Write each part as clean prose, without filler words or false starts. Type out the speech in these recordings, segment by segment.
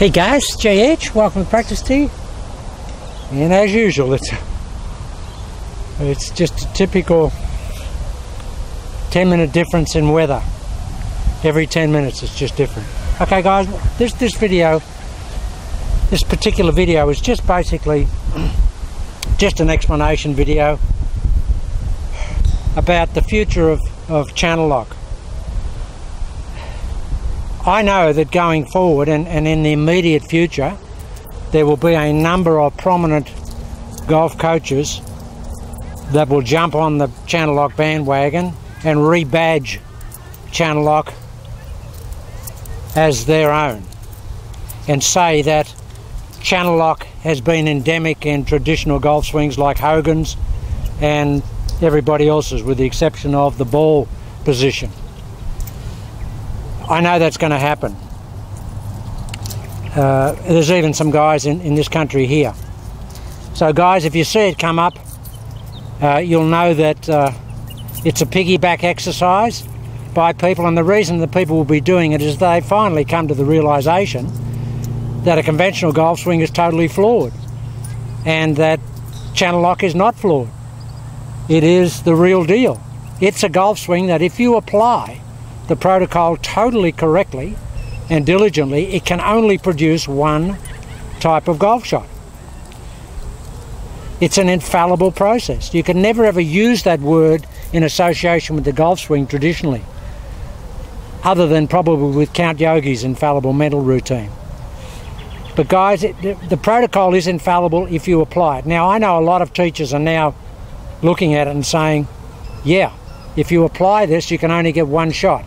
Hey guys, JH, welcome to Practice Tea. And as usual, it's just a typical 10-minute difference in weather. Every 10 minutes it's just different. Okay guys, this particular video is just basically just an explanation video about the future of channel lock. I know that going forward and in the immediate future there will be a number of prominent golf coaches that will jump on the channel lock bandwagon and rebadge channel lock as their own and say that channel lock has been endemic in traditional golf swings like Hogan's and everybody else's, with the exception of the ball position. I know that's going to happen. There's even some guys in this country here. So guys, if you see it come up, you'll know that it's a piggyback exercise by people, and the reason that people will be doing it is they finally come to the realization that a conventional golf swing is totally flawed and that channel lock is not flawed. It is the real deal. It's a golf swing that if you apply the protocol totally correctly and diligently, it can only produce one type of golf shot. It's an infallible process. You can never ever use that word in association with the golf swing traditionally, other than probably with Count Yogi's infallible mental routine. But guys, the protocol is infallible if you apply it. Now I know a lot of teachers are now looking at it and saying, yeah, if you apply this you can only get one shot.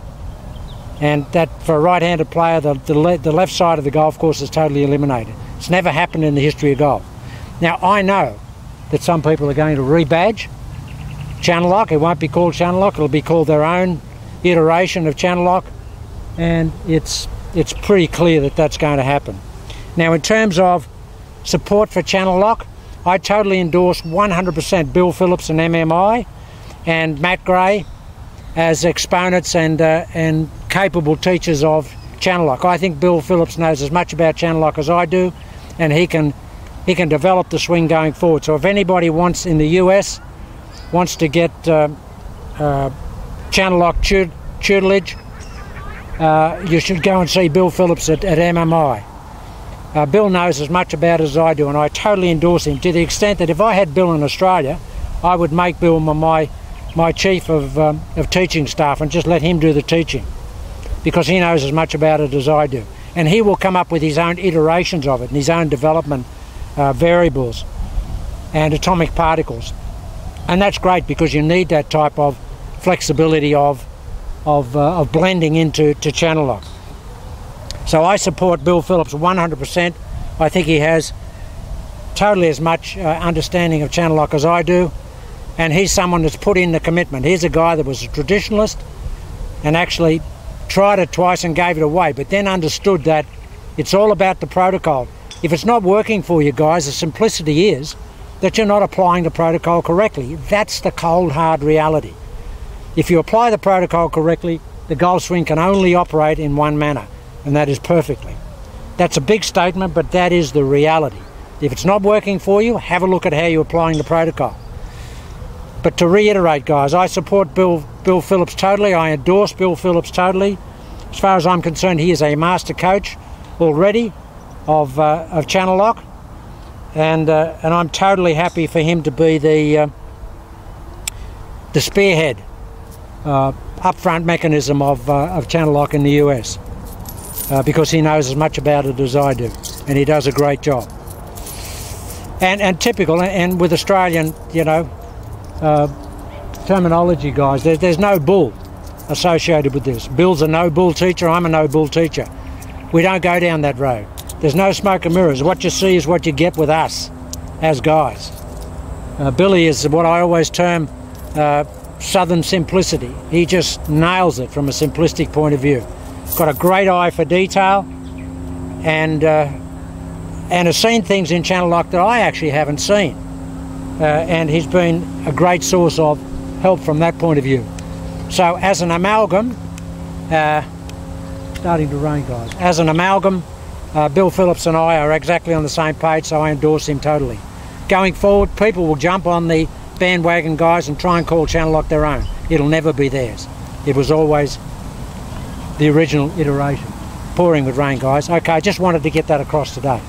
And that for a right-handed player, the left side of the golf course is totally eliminated. It's never happened in the history of golf. Now I know that some people are going to rebadge channel lock. It won't be called channel lock, it'll be called their own iteration of channel lock, and it's pretty clear that that's going to happen. Now in terms of support for channel lock, I totally endorse 100% Bill Phillips and MMI and Matt Gray as exponents and capable teachers of channel lock. I think Bill Phillips knows as much about channel lock as I do, and he can develop the swing going forward. So if anybody wants in the US wants to get channel lock tutelage, you should go and see Bill Phillips at MMI. Bill knows as much about it as I do, and I totally endorse him, to the extent that if I had Bill in Australia, I would make Bill my chief of teaching staff and just let him do the teaching, because he knows as much about it as I do, and he will come up with his own iterations of it and his own development variables and atomic particles, and that's great because you need that type of flexibility of blending into channel lock. So I support Bill Phillips 100%. I think he has totally as much understanding of channel lock as I do, and he's someone that's put in the commitment. He's a guy that was a traditionalist and actually tried it twice and gave it away, but then understood that it's all about the protocol. If it's not working for you guys, the simplicity is that you're not applying the protocol correctly. That's the cold hard reality. If you apply the protocol correctly, the golf swing can only operate in one manner, and that is perfectly. That's a big statement, but that is the reality. If it's not working for you, have a look at how you're applying the protocol. But to reiterate guys, I support Bill Phillips totally. I endorse Bill Phillips totally. As far as I'm concerned, he is a master coach already of channel lock, and I'm totally happy for him to be the spearhead, upfront mechanism of channel lock in the US, because he knows as much about it as I do, and he does a great job. And typical, and with Australian, you know, terminology guys, there's no bull associated with this. Bill's a no bull teacher, I'm a no bull teacher. We don't go down that road. There's no smoke and mirrors. What you see is what you get with us as guys. Billy is what I always term southern simplicity. He just nails it from a simplistic point of view. Got a great eye for detail, and has seen things in channel lock that I actually haven't seen. And he's been a great source of help from that point of view. So as an amalgam, starting to rain guys, as an amalgam, Bill Phillips and I are exactly on the same page, so I endorse him totally. Going forward, people will jump on the bandwagon guys and try and call Channel Lock their own. It'll never be theirs. It was always the original iteration. Pouring with rain, guys. Okay, I just wanted to get that across today.